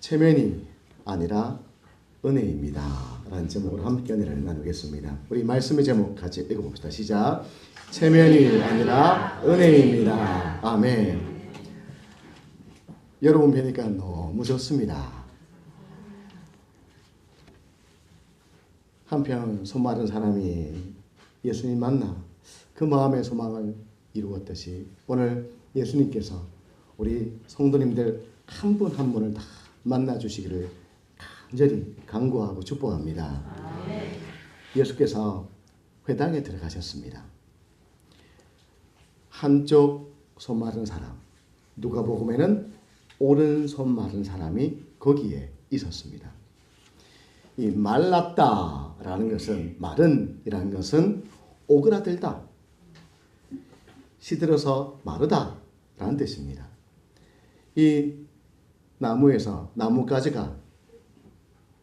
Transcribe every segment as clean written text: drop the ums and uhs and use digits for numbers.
체면이 아니라 은혜입니다 라는 제목으로 함께 은혜를 나누겠습니다. 우리 말씀의 제목 같이 읽어봅시다. 시작. 체면이 아니라 은혜입니다. 아멘. 여러분 뵈니까 너무 좋습니다. 한편 손 마른 사람이 예수님 만나 그 마음의 소망을 이루었듯이 오늘 예수님께서 우리 성도님들 한 분 한 분을 다 만나 주시기를 간절히 간구하고 축복합니다. 예수께서 회당에 들어가셨습니다. 한쪽 손 마른 사람, 누가복음에는 오른손 마른 사람이 거기에 있었습니다. 이 말랐다라는 것은, 마른이라는 것은 오그라들다, 시들어서 마르다라는 뜻입니다. 이 나무에서 나뭇가지가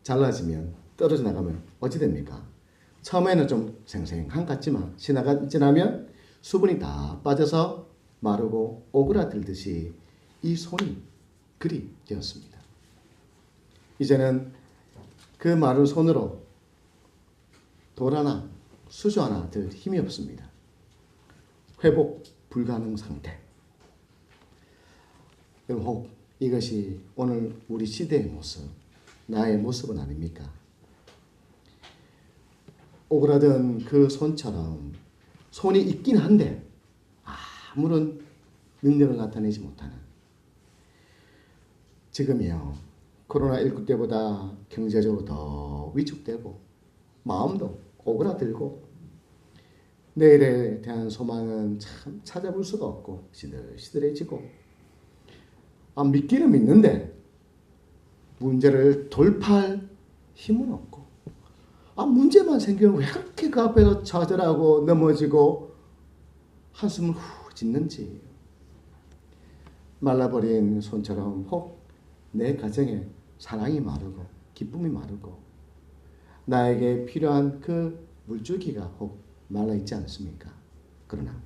잘라지면, 떨어져 나가면 어찌 됩니까? 처음에는 좀 생생한 것 같지만 지나면 수분이 다 빠져서 마르고 오그라들듯이 이 손이 그리 되었습니다. 이제는 그 마른 손으로 돌 하나, 수저 하나 들 힘이 없습니다. 회복 불가능 상태. 여러분, 혹 이것이 오늘 우리 시대의 모습, 나의 모습은 아닙니까? 오그라든 그 손처럼 손이 있긴 한데 아무런 능력을 나타내지 못하는, 지금이요 코로나19 때보다 경제적으로 더 위축되고 마음도 오그라들고 내일에 대한 소망은 참 찾아볼 수가 없고 시들시들해지고, 믿기는 믿는데 문제를 돌파할 힘은 없고, 문제만 생기면 왜 그렇게 그 앞에서 좌절하고 넘어지고 한숨을 후 짓는지. 말라버린 손처럼 혹 내 가정에 사랑이 마르고 기쁨이 마르고 나에게 필요한 그 물줄기가 혹 말라있지 않습니까? 그러나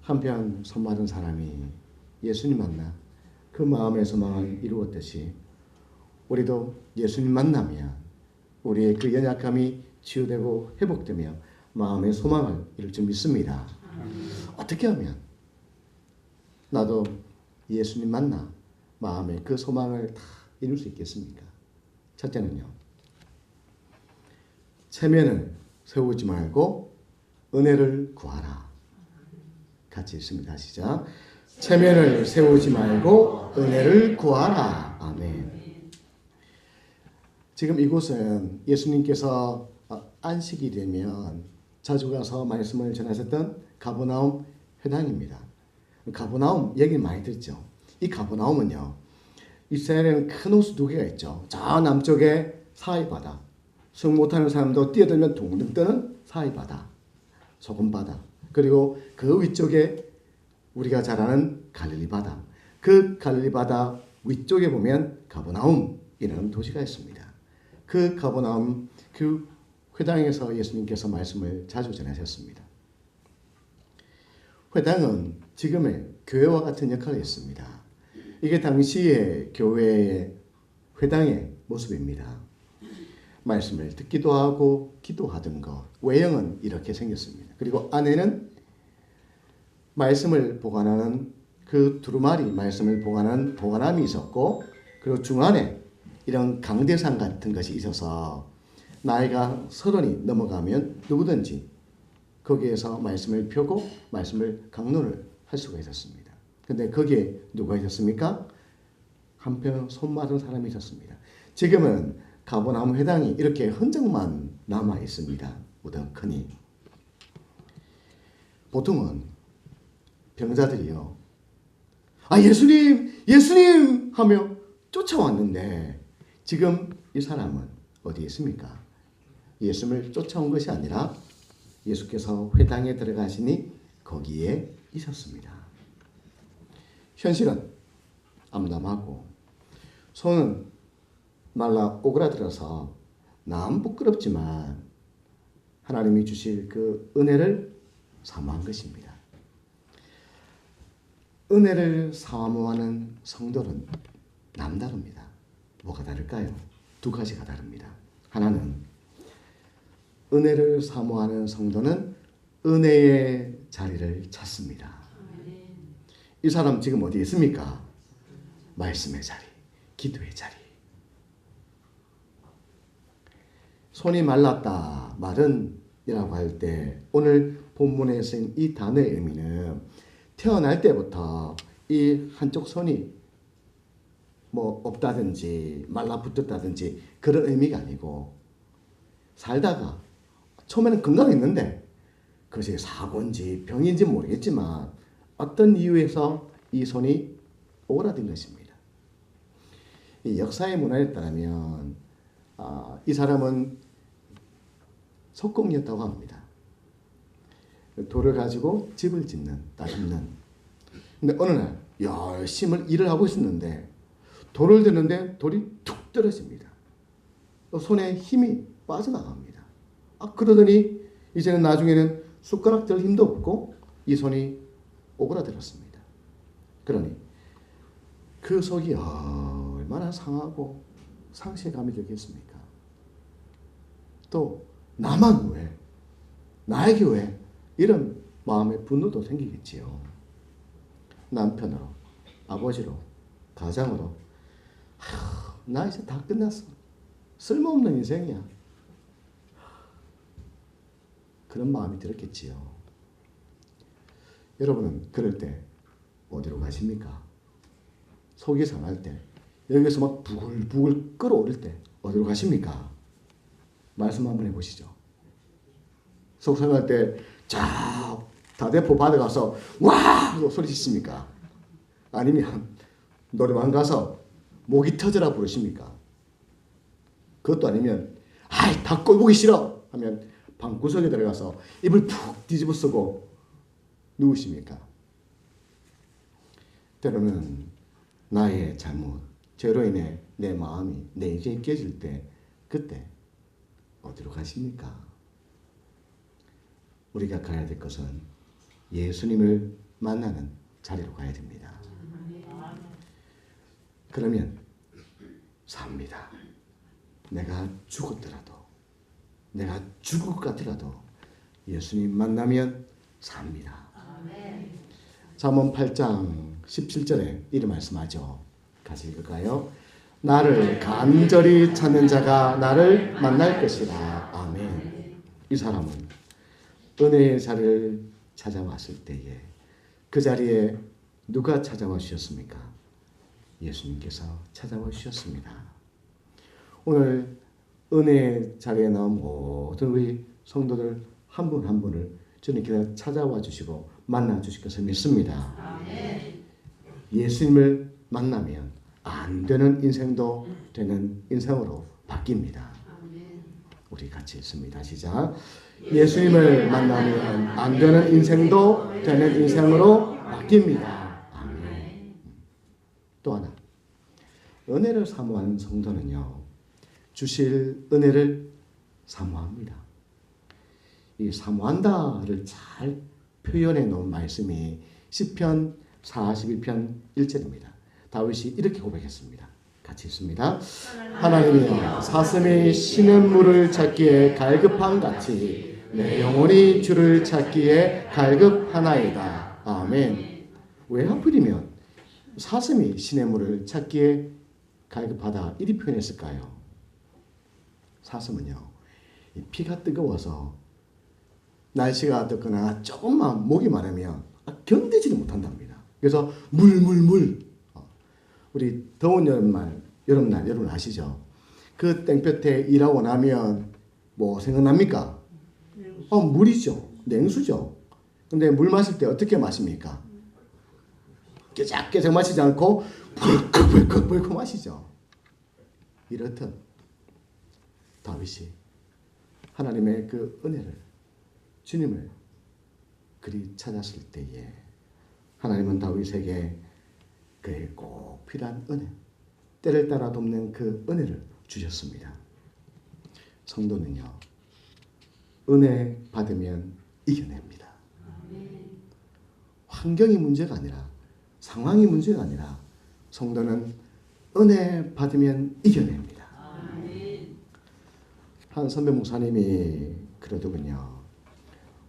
한편 손 마른 사람이 예수님 만나 그 마음의 소망을 이루었듯이 우리도 예수님 만나면 우리의 그 연약함이 치유되고 회복되며 마음의 소망을 이룰 줄 믿습니다. 어떻게 하면 나도 예수님 만나 마음의 그 소망을 다 이룰 수 있겠습니까? 첫째는요, 체면을 세우지 말고 은혜를 구하라. 같이 읽습니다. 시작. 체면을 세우지 말고 은혜를 구하라. 아멘. 지금 이곳은 예수님께서 안식이 되면 자주 가서 말씀을 전하셨던 가버나움 회당입니다. 가버나움 얘기 많이 듣죠. 이 가버나움은요, 이스라엘에는 큰 호수 두 개가 있죠. 저 남쪽에 사이바다, 수영 못하는 사람도 뛰어들면 둥둥 뜨는 사이바다, 소금바다, 그리고 그 위쪽에 우리가 잘 아는 갈릴리 바다, 그 갈릴리 바다 위쪽에 보면 가버나움이라는 도시가 있습니다. 그 가버나움 그 회당에서 예수님께서 말씀을 자주 전하셨습니다. 회당은 지금의 교회와 같은 역할을 했습니다. 이게 당시의 교회의 회당의 모습입니다. 말씀을 듣기도 하고 기도하던 것, 외형은 이렇게 생겼습니다. 그리고 안에는 말씀을 보관하는 그 두루마리, 말씀을 보관하는 보관함이 있었고, 그리고 중안에 이런 강대상 같은 것이 있어서 나이가 30이 넘어가면 누구든지 거기에서 말씀을 펴고 말씀을 강론을 할 수가 있었습니다. 근데 거기에 누가 있었습니까? 한편 손 마른 사람이 있었습니다. 지금은 가버나움 회당이 이렇게 흔적만 남아 있습니다. 우덩크니. 보통은 병자들이요, 예수님 하며 쫓아왔는데 지금 이 사람은 어디에 있습니까? 예수님을 쫓아온 것이 아니라 예수께서 회당에 들어가시니 거기에 있었습니다. 현실은 암담하고 손은 말라 오그라들어서 남 부끄럽지만 하나님이 주실 그 은혜를 사모한 것입니다. 은혜를 사모하는 성도는 남다릅니다. 뭐가 다를까요? 두 가지가 다릅니다. 하나는 은혜를 사모하는 성도는 은혜의 자리를 찾습니다. 이 사람 지금 어디에 있습니까? 말씀의 자리, 기도의 자리. 손이 말랐다, 마른이라고 할 때 오늘 본문에 쓰인 이 단어의 의미는 태어날 때부터 이 한쪽 손이 뭐 없다든지 말라붙었다든지 그런 의미가 아니고 살다가 처음에는 건강했는데 그것이 사고인지 병인지 모르겠지만 어떤 이유에서 이 손이 오그라든 것입니다. 이 역사의 문화에 따르면 이 사람은 석공이었다고 합니다. 돌을 가지고 집을 짓는, 따집는. 근데 어느 날 열심히 일을 하고 있었는데 돌을 드는데 돌이 툭 떨어집니다. 손에 힘이 빠져나갑니다. 그러더니 이제는 나중에는 숟가락 들 힘도 없고 이 손이 오그라들었습니다. 그러니 그 속이 얼마나 상하고 상실감이 들겠습니까? 또 나만 왜? 나에게 왜? 이런 마음의 분노도 생기겠지요. 남편으로, 아버지로, 가장으로 나 이제 다 끝났어. 쓸모없는 인생이야. 그런 마음이 들었겠지요. 여러분은 그럴 때 어디로 가십니까? 속이 상할 때, 여기서 막 부글부글 끓어오를 때 어디로 가십니까? 말씀 한번 해보시죠. 속 상할 때 쫙 다대포 받아가서 와! 하고 소리치십니까? 아니면 노래방 가서 목이 터져라 부르십니까? 그것도 아니면 아이 다 꼴보기 싫어 하면 방구석에 들어가서 입을 푹 뒤집어 쓰고 누우십니까? 때로는 나의 잘못, 죄로 인해 내 마음이 내 인생이 깨질 때 그때 어디로 가십니까? 우리가 가야 될 것은 예수님을 만나는 자리로 가야 됩니다. 그러면 삽니다. 내가 죽었더라도, 내가 죽을 것 같더라도 예수님 만나면 삽니다. 잠언 8장 17절에 이런 말씀하죠. 같이 읽을까요? 나를 간절히 찾는 자가 나를 만날 것이라. 아멘. 이 사람은 은혜의 자리를 찾아왔을 때에 그 자리에 누가 찾아와 주셨습니까? 예수님께서 찾아와 주셨습니다. 오늘 은혜의 자리에 나온 모든 우리 성도들 한 분 한 분을 주님께서 찾아와 주시고 만나 주실 것을 믿습니다. 아멘. 예수님을 만나면 안 되는 인생도 되는 인생으로 바뀝니다. 아멘. 우리 같이 읽습니다. 시작. 예수님을 만나면 안 되는 인생도 되는 인생으로 바뀝니다. 아멘. 또 하나, 은혜를 사모하는 성도는요, 주실 은혜를 사모합니다. 이 사모한다를 잘 표현해 놓은 말씀이 시편 41편 1절입니다. 다윗이 이렇게 고백했습니다. 같이 읽습니다. 하나님이여, 사슴이 시냇물을 찾기에 갈급한 같이 내 영혼이 주를 찾기에 갈급하나이다. 아멘. 왜 하필이면 사슴이 시냇물을 찾기에 갈급하다 이리 표현했을까요? 사슴은요, 피가 뜨거워서 날씨가 어떻거나 조금만 목이 마르면 견디지를 못한답니다. 그래서 물. 우리 더운 여름날 여러분 아시죠? 그 땡볕에 일하고 나면 뭐 생각납니까? 물이죠. 냉수죠. 근데 물 마실 때 어떻게 마십니까? 깨작깨작 마시지 않고 벌컥 마시죠. 이렇듯 다윗이 하나님의 그 은혜를, 주님을 그리 찾았을 때에 하나님은 다윗에게 그의 꼭 필요한 은혜, 때를 따라 돕는 그 은혜를 주셨습니다. 성도는요, 은혜 받으면 이겨냅니다. 환경이 문제가 아니라, 상황이 문제가 아니라 성도는 은혜 받으면 이겨냅니다. 한 선배 목사님이 그러더군요.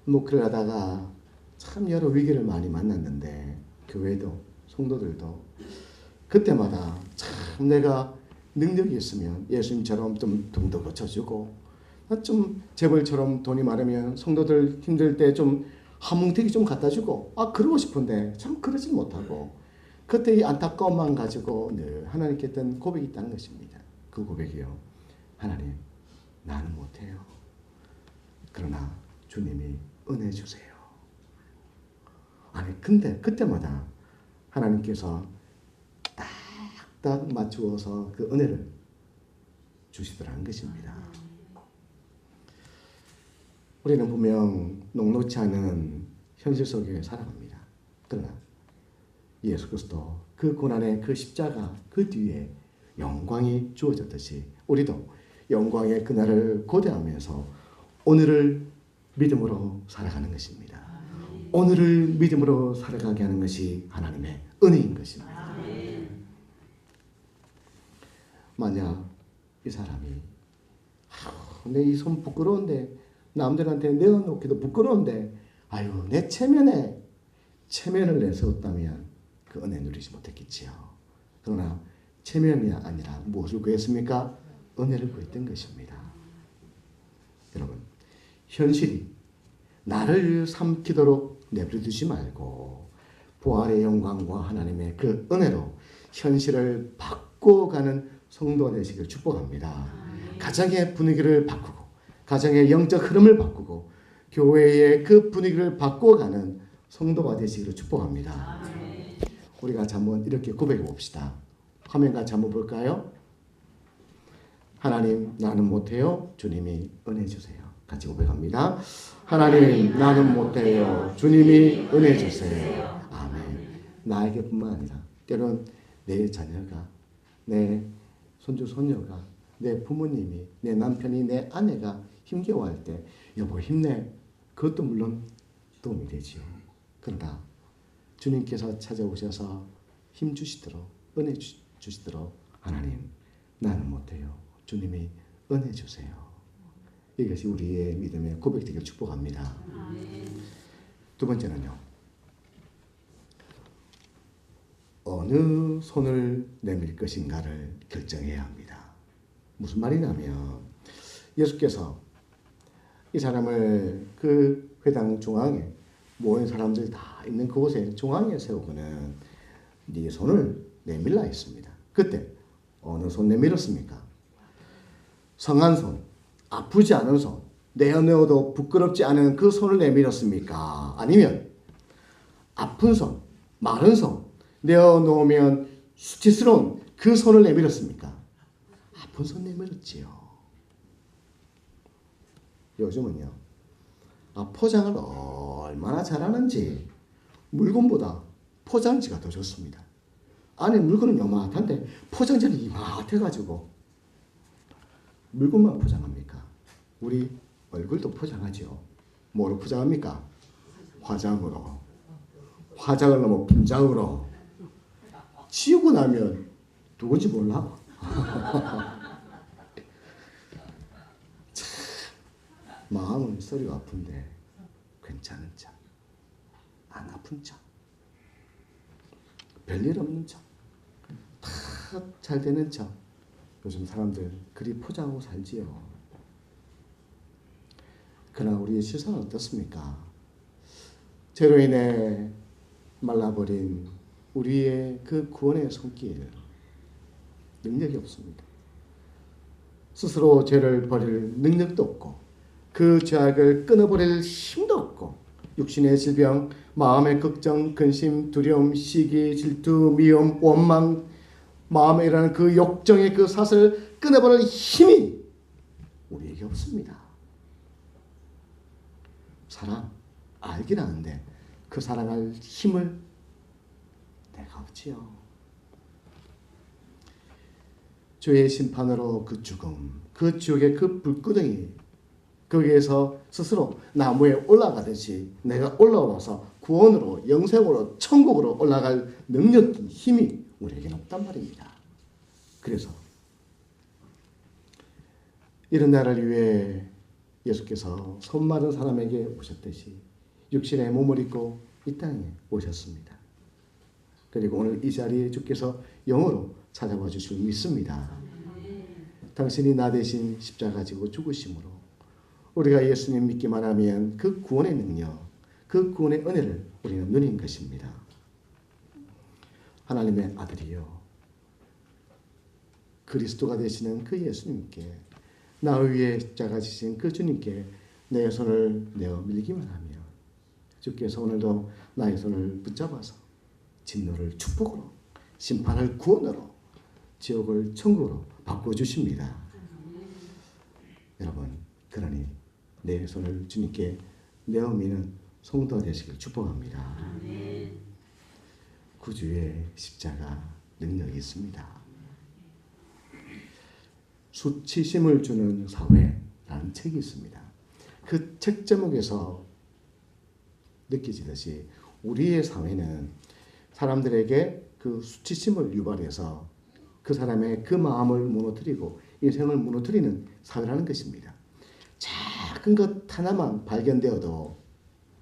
목회를 하다가 참 여러 위기를 많이 만났는데 교회도 성도들도 그때마다 참 내가 능력이 있으면 예수님처럼 좀 돈도 고쳐주고 좀 재벌처럼 돈이 많으면 성도들 힘들 때 좀 한뭉태기 좀 갖다 주고 그러고 싶은데 참 그러지 못하고 그때 이 안타까움만 가지고 늘 하나님께 했던 고백이 있다는 것입니다. 그 고백이요. 하나님, 나는 못해요. 그러나 주님이 은혜 주세요. 아니 근데 그때마다 하나님께서 딱 맞추어서 그 은혜를 주시더라는 것입니다. 우리는 분명 녹록지 않은 현실 속에 살아갑니다. 그러나 예수 그리스도 그 고난의 그 십자가 그 뒤에 영광이 주어졌듯이 우리도 영광의 그날을 고대하면서 오늘을 믿음으로 살아가는 것입니다. 오늘을 믿음으로 살아가게 하는 것이 하나님의 은혜인 것입니다. 만약 이 사람이 내 이 손 부끄러운데 남들한테 내어놓기도 부끄러운데 내 체면을 내세웠다면 그 은혜 누리지 못했겠지요. 그러나 체면이 아니라 무엇을 구했습니까? 은혜를 구했던 것입니다. 여러분, 현실이 나를 삼키도록 내버려두지 말고 부활의 영광과 하나님의 그 은혜로 현실을 바꿔가는 성도가 되시길 축복합니다. 가정의 분위기를 바꾸고 가정의 영적 흐름을 바꾸고 교회의 그 분위기를 바꿔가는 성도가 되시기를 축복합니다. 우리가 한번 이렇게 고백해 봅시다. 화면 같이 한번 볼까요? 하나님, 나는 못해요. 주님이 은혜 주세요. 같이 고백합니다. 하나님, 나는 못해요. 주님이 은혜 주세요. 아멘. 나에게뿐만 아니라 때론 내 자녀가, 내 손주 손녀가, 내 부모님이, 내 남편이, 내 아내가 힘겨워할 때 여보 힘내. 그것도 물론 도움이 되지요. 그러나 주님께서 찾아오셔서 힘 주시도록 은혜 주시도록 하나님, 나는 못해요. 주님이 은혜 주세요. 이것이 우리의 믿음의 고백되기를 축복합니다. 두 번째는요. 어느 손을 내밀 것인가를 결정해야 합니다. 무슨 말이냐면 예수께서 이 사람을 그 회당 중앙에 모인 사람들이 다 있는 그곳에 중앙에 세우고는 네 손을 내밀라 했습니다. 그때 어느 손 내밀었습니까? 성한 손, 아프지 않은 손, 내어내어도 부끄럽지 않은 그 손을 내밀었습니까? 아니면 아픈 손, 마른 손, 내어놓으면 수치스러운 그 손을 내밀었습니까? 아픈 손 내밀었지요. 요즘은요, 포장을 얼마나 잘하는지 물건보다 포장지가 더 좋습니다. 안에 물건은 요만한데 포장지는 이만해가지고 물건만 포장합니까? 우리 얼굴도 포장하죠. 뭐로 포장합니까? 화장으로. 화장을 너무 분장으로. 지우고 나면 누군지 몰라. 마음은 소리가 아픈데 괜찮은 척, 안 아픈 척, 별일 없는 척, 다 잘 되는 척. 요즘 사람들 그리 포장하고 살지요. 그러나 우리의 시선은 어떻습니까? 죄로 인해 말라버린 우리의 그 구원의 손길, 능력이 없습니다. 스스로 죄를 버릴 능력도 없고 그 죄악을 끊어버릴 힘도 없고 육신의 질병, 마음의 걱정, 근심, 두려움, 시기, 질투, 미움, 원망, 마음에 일어나는 그 욕정의 그 사슬을 끊어버릴 힘이 우리에게 없습니다. 사랑, 알긴 아는데 그 사랑할 힘을 내가 없지요. 죄의 심판으로 그 죽음, 그 지옥의 그 불구덩이, 거기에서 스스로 나무에 올라가듯이 내가 올라와서 구원으로, 영생으로, 천국으로 올라갈 능력이, 힘이 우리에게는 없단 말입니다. 그래서 이런 날을 위해 예수께서 손 마른 사람에게 오셨듯이 육신의 몸을 입고 이 땅에 오셨습니다. 그리고 오늘 이 자리에 주께서 영으로 찾아와 주실 믿습니다. 당신이 나 대신 십자가 지고 죽으심으로 우리가 예수님 믿기만 하면 그 구원의 능력, 그 구원의 은혜를 우리는 누린 것입니다. 하나님의 아들이요 그리스도가 되시는 그 예수님께 나 위에 십자가 지신 그 주님께 내 손을 내어 밀기만 하며 주께서 오늘도 나의 손을 붙잡아서 진노를 축복으로 심판을 구원으로 지옥을 천국으로 바꿔주십니다. 여러분 그러니 내 손을 주님께 내어 미는 성도 되시길 축복합니다. 구주의 십자가 능력이 있습니다. 수치심을 주는 사회라는 책이 있습니다. 그 책 제목에서 느껴지듯이 우리의 사회는 사람들에게 그 수치심을 유발해서 그 사람의 그 마음을 무너뜨리고 인생을 무너뜨리는 사회라는 것입니다. 작은 것 하나만 발견되어도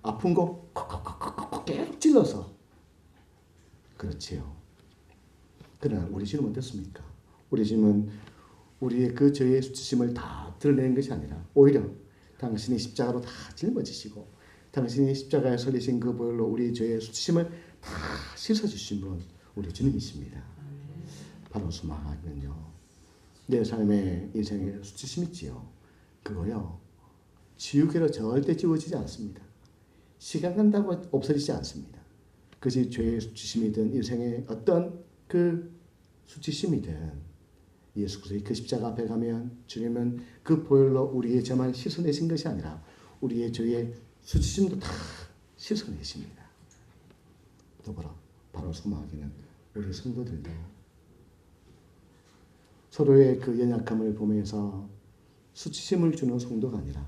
아픈 거 콕콕콕콕 계속 찔러서 그렇지요. 그러나 우리 주님은 어떻습니까? 우리 주님은 우리의 그 죄의 수치심을 다 드러내는 것이 아니라 오히려 당신이 십자가로 다 짊어지시고 당신이 십자가에 설리신 그 보혈로 우리의 죄의 수치심을 다 씻어주신 분 우리 주님이십니다. 바로 수마하면요 내 삶의 인생에 수치심 있지요. 그거요 지우개로 절대 지워지지 않습니다. 시간 간다고 없어지지 않습니다. 그것이 죄의 수치심이든 인생의 어떤 그 수치심이든 예수 그리스도의 그 십자가 앞에 가면 주님은 그 보혈로 우리의 죄만 씻어내신 것이 아니라 우리의 죄의 수치심도 다 씻어내십니다. 더불어 바로 소망하기는 우리 성도들도 서로의 그 연약함을 보면서 수치심을 주는 성도가 아니라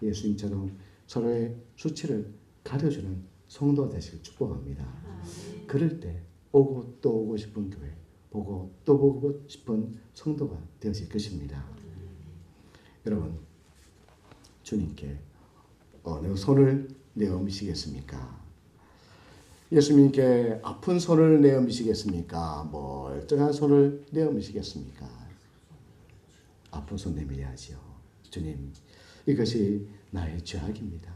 예수님처럼 서로의 수치를 가려주는 성도가 되시길 축복합니다. 그럴 때 오고 또 오고 싶은 교회, 보고 또 보고 싶은 성도가 되어질 것입니다. 여러분, 주님께 어느 손을 내어 미시겠습니까? 예수님께 아픈 손을 내어 미시겠습니까? 멀쩡한 손을 내어 미시겠습니까? 아픈 손 내밀어야지요. 주님, 이것이 나의 죄악입니다.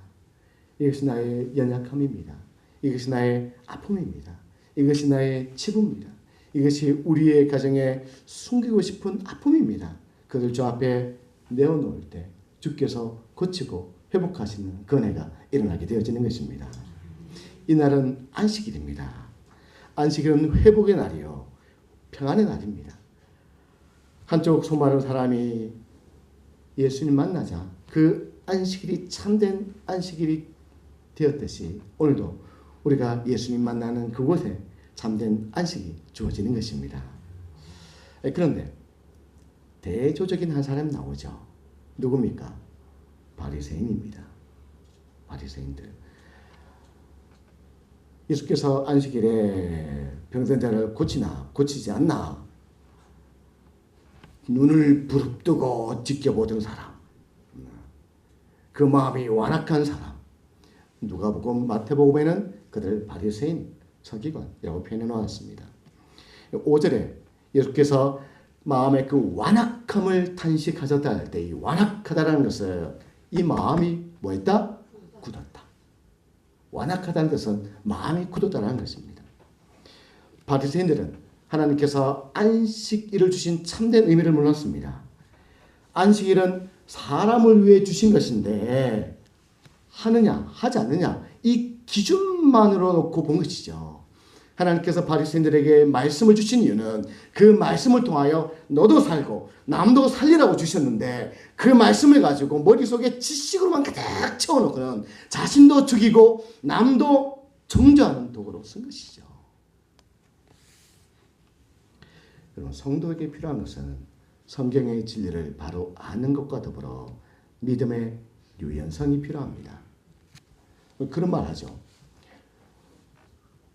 이것이 나의 연약함입니다. 이것이 나의 아픔입니다. 이것이 나의 치부입니다. 이것이 우리의 가정에 숨기고 싶은 아픔입니다. 그들 주 앞에 내어놓을 때 주께서 고치고 회복하시는 그 은혜가 일어나게 되어지는 것입니다. 이날은 안식일입니다. 안식일은 회복의 날이요 평안의 날입니다. 한쪽 소마른 사람이 예수님 만나자 그 안식일이 참된 안식일이 되었듯이 오늘도 우리가 예수님 만나는 그곳에 참된 안식이 주어지는 것입니다. 그런데 대조적인 한 사람 나오죠. 누굽니까? 바리새인입니다. 바리새인들. 예수께서 안식일에 병든 자를 고치나 고치지 않나 눈을 부릅뜨고 지켜보던 사람, 그 마음이 완악한 사람, 누가복음 마태복음에는 그들 바리새인 서기관이라고 표현해 놓았습니다. 5절에 예수께서 마음의 그 완악함을 탄식하셨다 할 때 이 완악하다라는 것은 이 마음이 뭐였다? 굳었다. 완악하다는 것은 마음이 굳었다는 것입니다. 바리새인들은 하나님께서 안식일을 주신 참된 의미를 몰랐습니다. 안식일은 사람을 위해 주신 것인데 하느냐 하지 않느냐 이 기준만으로 놓고 본 것이죠. 하나님께서 바리새인들에게 말씀을 주신 이유는 그 말씀을 통하여 너도 살고 남도 살리라고 주셨는데 그 말씀을 가지고 머릿속에 지식으로만 가득 채워놓고는 자신도 죽이고 남도 정죄하는 도구로 쓴 것이죠. 여러분, 성도에게 필요한 것은 성경의 진리를 바로 아는 것과 더불어 믿음의 유연성이 필요합니다. 그런 말 하죠.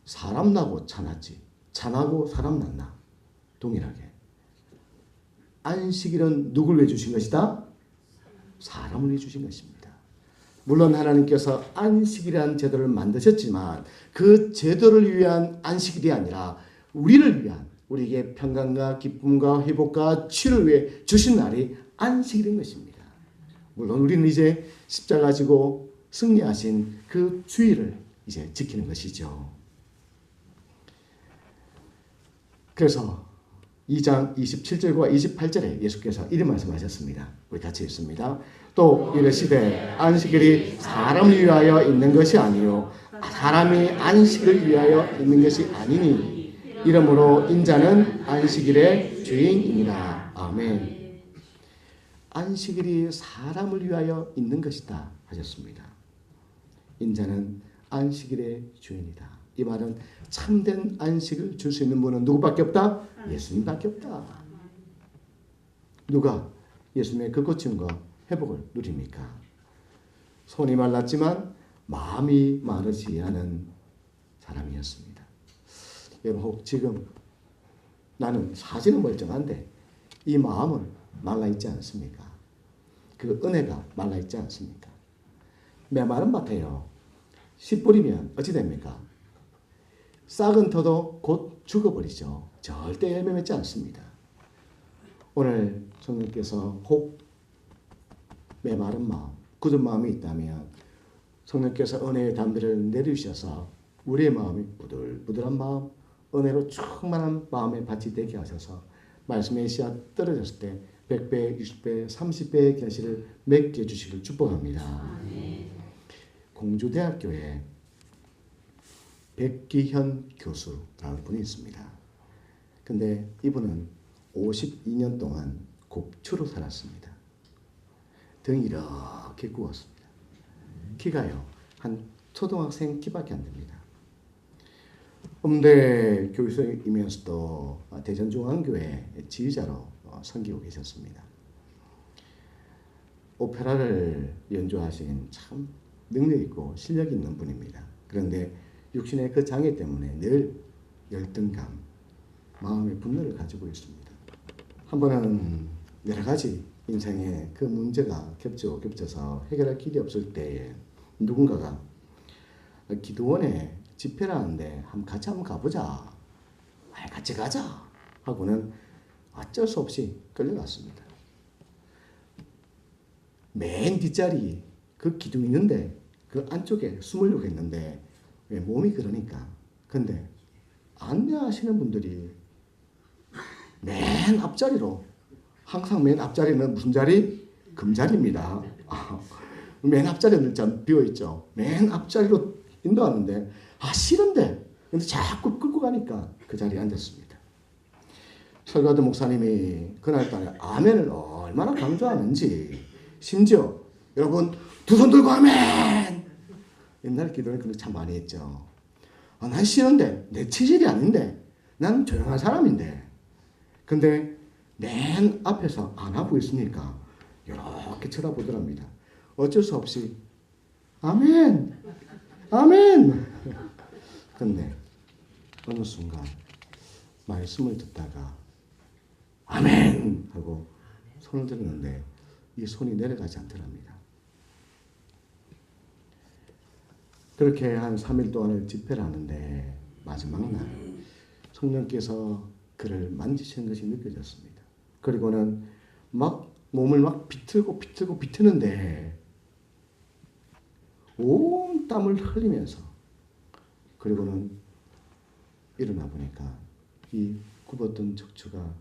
사람 나고 차 났지. 차 나고 사람 났나? 동일하게. 안식일은 누굴 위해 주신 것이다? 사람을 위해 주신 것입니다. 물론 하나님께서 안식이라는 제도를 만드셨지만 그 제도를 위한 안식일이 아니라 우리를 위한, 우리에게 평강과 기쁨과 회복과 치유를 위해 주신 날이 안식일인 것입니다. 물론 우리는 이제 십자가 지고 승리하신 그 주의를 이제 지키는 것이죠. 그래서 2장 27절과 28절에 예수께서 이런 말씀하셨습니다. 우리 같이 읽습니다. 또 이르시되 안식일이 사람을 위하여 있는 것이 아니요 사람이 안식을 위하여 있는 것이 아니니 이러므로 인자는 안식일의 주인이니라. 아멘. 안식일이 사람을 위하여 있는 것이다 하셨습니다. 인자는 안식일의 주인이다. 이 말은 참된 안식을 줄 수 있는 분은 누구밖에 없다? 예수님밖에 없다. 누가 예수님의 그 고침과 회복을 누립니까? 손이 말랐지만 마음이 마르지 않은 사람이었습니다. 여러분 혹 지금 나는 사실은 멀쩡한데 이 마음은 말라있지 않습니까? 그 은혜가 말라있지 않습니까? 메마른 밭에요. 씨 뿌리면 어찌 됩니까? 싹은 터도 곧 죽어버리죠. 절대 열매 맺지 않습니다. 오늘 성령께서 혹 메마른 마음, 굳은 마음이 있다면 성령께서 은혜의 담배를 내리셔서 우리의 마음이 부들부들한 마음, 은혜로 충만한 마음의 밭이 되게 하셔서 말씀의 씨앗 떨어졌을 때 100배, 60배, 30배의 결실을 맺게 해주시길 축복합니다. 공주대학교에 백기현 교수라는 분이 있습니다. 근데 이분은 52년 동안 곡추로 살았습니다. 등이 이렇게 구웠습니다. 키가요, 한 초등학생 키밖에 안 됩니다. 음대 교수이면서도 대전중앙교회 지휘자로 섬기고 계셨습니다. 오페라를 연주하신 참 능력 있고 실력 있는 분입니다. 그런데 육신의 그 장애 때문에 늘 열등감, 마음의 분노를 가지고 있습니다. 한 번은 여러 가지 인생에 그 문제가 겹쳐서 해결할 길이 없을 때에 누군가가 기도원에 집회를 하는데 같이 한번 가보자. 같이 가자. 하고는 어쩔 수 없이 끌려갔습니다. 맨 뒷자리 그 기둥 있는데 그 안쪽에 숨으려고 했는데 왜 몸이 그러니까. 근데 안내하시는 분들이 맨 앞자리로, 항상 맨 앞자리는 무슨 자리? 금자리입니다. 맨 앞자리는 참 비어있죠. 맨 앞자리로 인도하는데 싫은데 근데 자꾸 끌고 가니까 그 자리에 앉았습니다. 설가도 목사님이 그날따라 아멘을 얼마나 강조하는지, 심지어 여러분 두 손 들고 아멘! 옛날 기도는 그렇게 참 많이 했죠. 난 싫은데, 내 체질이 아닌데, 난 조용한 사람인데. 근데 맨 앞에서 안 하고 있으니까 이렇게 쳐다보더랍니다. 어쩔 수 없이 아멘! 아멘! 근데 어느 순간 말씀을 듣다가 아멘! 하고 손을 들었는데 이 손이 내려가지 않더랍니다. 그렇게 한 3일 동안을 집회를 하는데 마지막 날 성령께서 그를 만지시는 것이 느껴졌습니다. 그리고는 막 몸을 막 비트는데 온 땀을 흘리면서, 그리고는 일어나 보니까 이 굽었던 척추가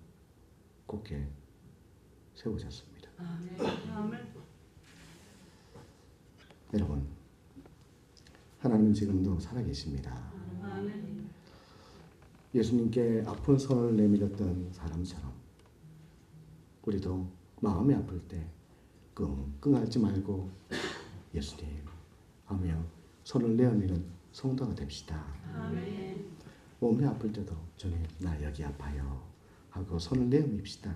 곧게 세워졌습니다. 아멘. 여러분, 하나님은 지금도 살아계십니다. 아멘. 예수님께 아픈 손을 내밀었던 사람처럼 우리도 마음이 아플 때 끙끙 앓지 말고 예수님 하며 손을 내어미는 성도가 됩시다. 아멘. 몸이 아플 때도 주님 나 여기 아파요 하고 손을 내어밉시다.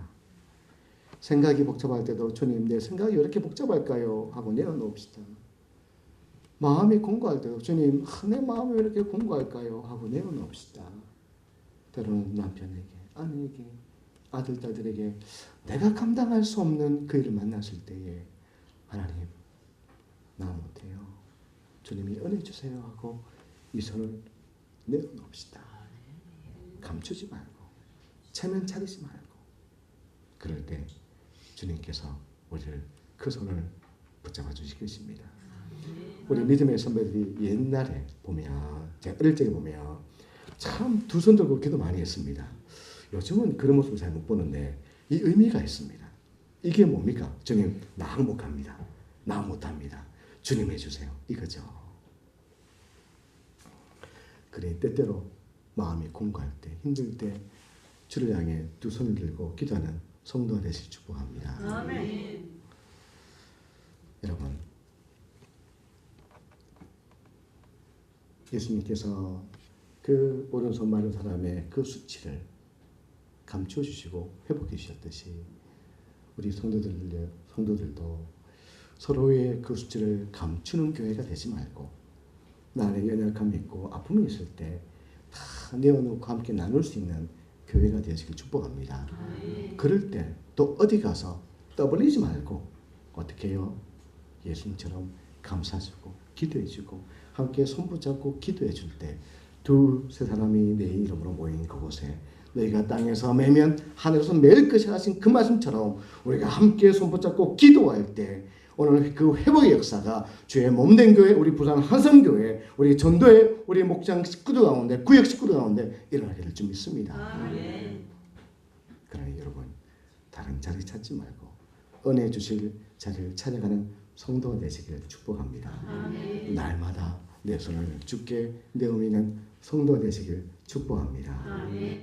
생각이 복잡할 때도 주님 내 생각이 왜 이렇게 복잡할까요 하고 내어놓읍시다. 마음이 공고할 때도 주님 내 마음이 왜 이렇게 공고할까요 하고 내어놓읍시다. 때로는 남편에게, 아들, 딸들에게 내가 감당할 수 없는 그 일을 만났을 때에 하나님, 나 못해요. 주님이 은혜 주세요 하고 이 손을 내어놓읍시다. 감추지 말고 체면 차리지 말고 그럴 때 주님께서 우리를 그 손을 붙잡아 주실 것입니다. 우리 믿음의 선배들이 옛날에 보면 제가 어릴 적에 보면 참 두 손 들고 기도 많이 했습니다. 요즘은 그런 모습을 잘 못 보는데 이 의미가 있습니다. 이게 뭡니까? 주님 나 항복합니다. 나 못합니다. 주님 해주세요. 이거죠. 그래 때때로 마음이 공고할 때 힘들 때 주를 향해 두 손을 들고 기도하는 성도가 되시길 축복합니다. 아멘. 여러분 예수님께서 그 오른손 마른 사람의 그 수치를 감추어 주시고 회복해 주셨듯이 우리 성도들도 서로의 그 수치를 감추는 교회가 되지 말고 나의 연약함이 있고 아픔이 있을 때 다 내어놓고 함께 나눌 수 있는 교회가 되시길 축복합니다. 그럴 때 또 어디 가서 떠벌리지 말고 어떻게 해요? 예수님처럼 감싸주고 기도해주고 함께 손붙잡고 기도해 줄 때 두세 사람이 내 이름으로 모인 그곳에 너희가 땅에서 매면 하늘에서 매일 것이라 하신 그 말씀처럼 우리가 함께 손붙잡고 기도할 때 오늘 그 회복의 역사가 주의 몸된 교회, 우리 부산 한성교회, 우리 전도회, 우리 목장 식구들 가운데, 구역 식구들 가운데 일어나게 될 줄 믿습니다. 아멘. 그러니 여러분 다른 자리 찾지 말고 은혜 주실 자리를 찾아가는 성도가 되시기를 축복합니다. 아멘. 날마다 내 손을 주께 내어미는 성도가 되시길 축복합니다. 아멘.